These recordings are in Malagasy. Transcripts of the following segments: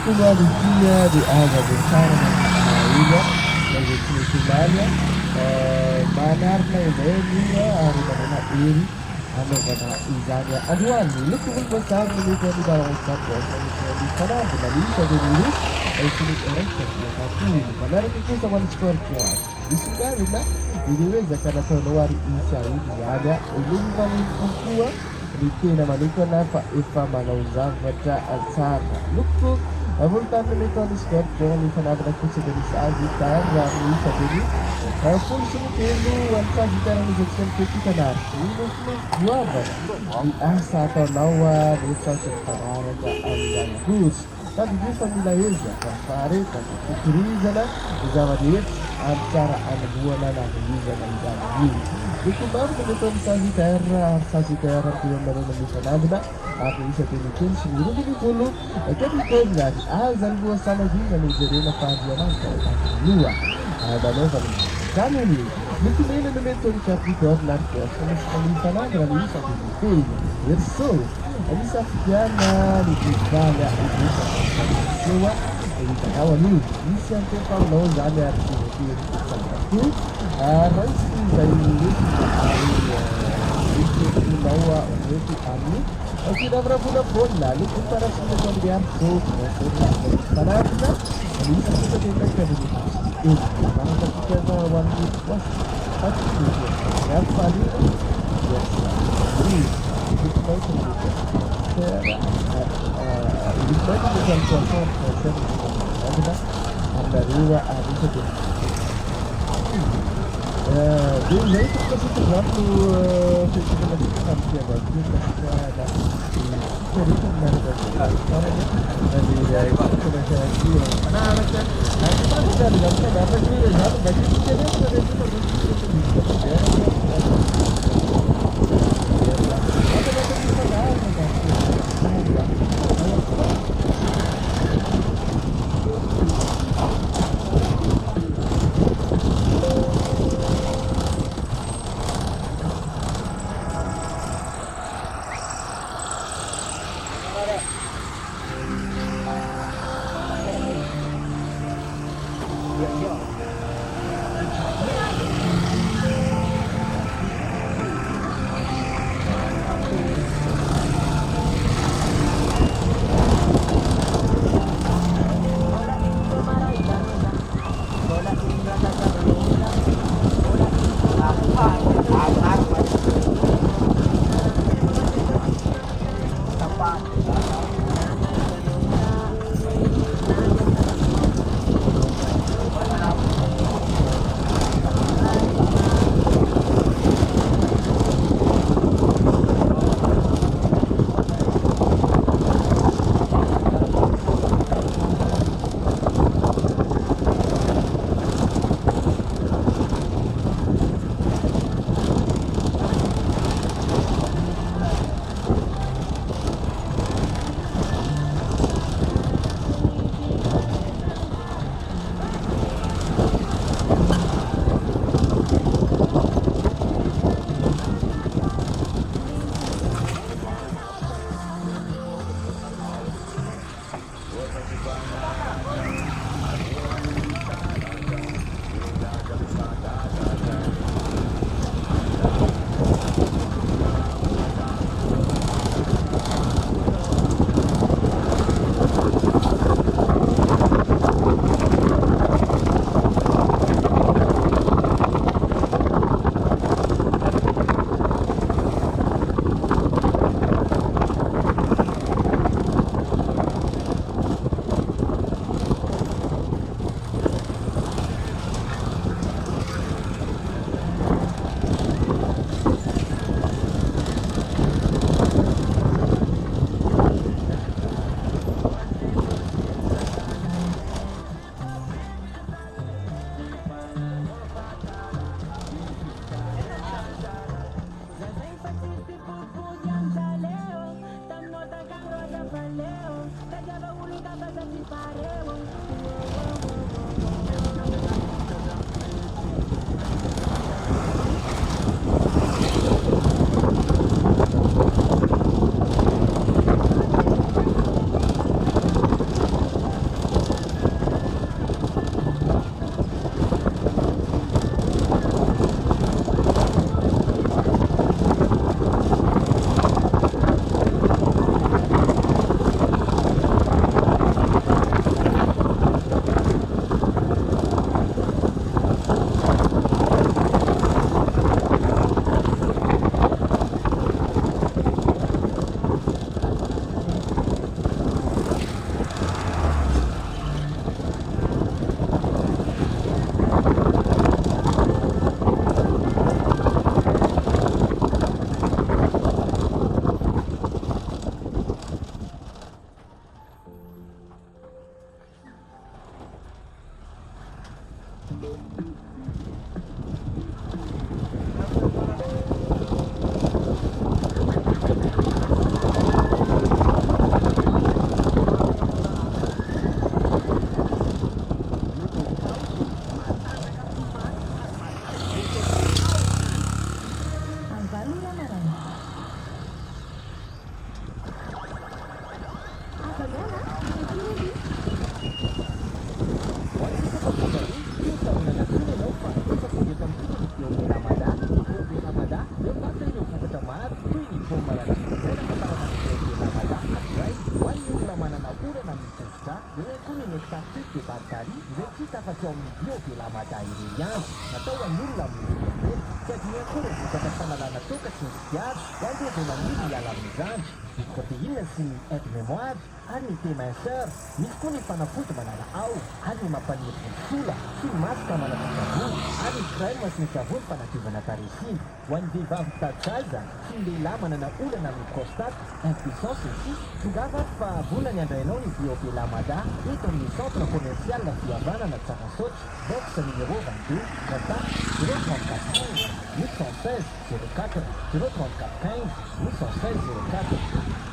Keluar dia di agak besar juga bagi Somalia manar na Indonesia hari mana ini ano pada izanya aduan lu pun besar begitu di dalam satu di sana bisa dulu sini orang tapi mana itu sama seperti di sini na iliweza kana tono isa ini ada ulumi mali kukua Rikina maliko na pa ifa manauzavata asana luku avultando nitoni scherzo mi fanava da kusa degli sagi terra mi saperi pulso mi tendo al sagi terra mi section petita narci guarda di asa atau nawa di sasi parara da andan gus tapi di famiglia esa per fare utilizzala usava di antara anak buah na usa da itu baru kebetulan sasi terra yang baru bisa nada aku bisa tunjukin seluruh di dulu tapi kaya azal buah sana juga nih jadi lepas jalan dua ada lepas kamu nih mungkin ini memang cap di luar nanti sama sekali sana kalau bisa tunjukin so bisa jana di banyak itu semua ini kawan nih bisa kita mau jalan di satu Raisi zaidi bawa itu kami tidak berapa pun lalu kita harus mengambil karena kita bisa kita tidak ini karena kita wanita was pasti yang paling ini kita bukan contoh ada dua ada itu do jeito que você quiser pro festival da cidade agora, que você ada perito na verdade, e aí você começa aqui, nada, aí você tá ligado, já tá dá pra vir já, vai ter que ter essa vez Any témanseur, misy koa ny fanafody manala ao, any mampaniry sola, sy masika manafika savony, any crème sy ny savony fanadiovana tarehy. Ho an'ny vehivavy tajaza, sy ny lehilahy manana olana amin'ny prostate, impuissance aussi, tongava fa volana andrainao ny bio Lamada, eto amin'ny centre commercial na fihavanana Tsarasotra, box numéro 22, contact 034 15 816 04 034 15 816 04.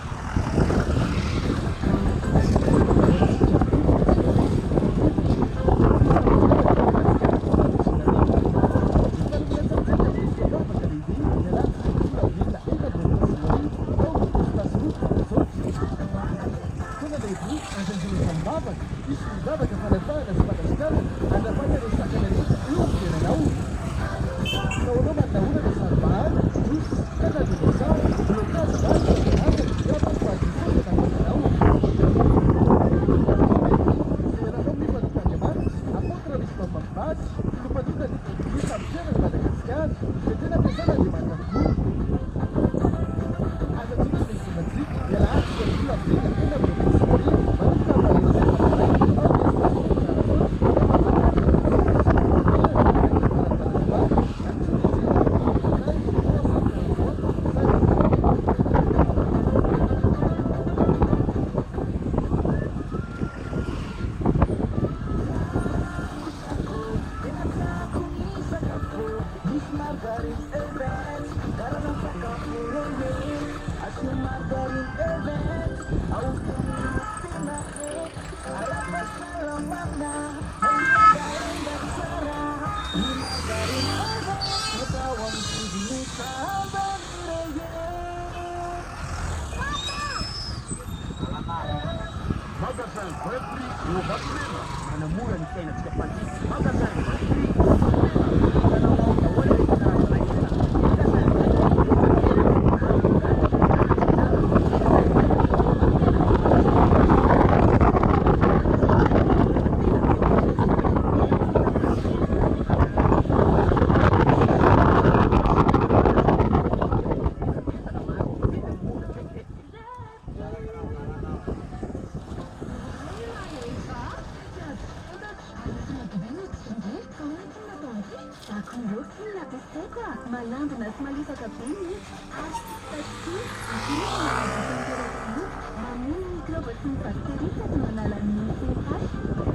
Malandro sy malefaka be ny asytaty atymamoniny microbe sy ny bactérie sady manala ny pH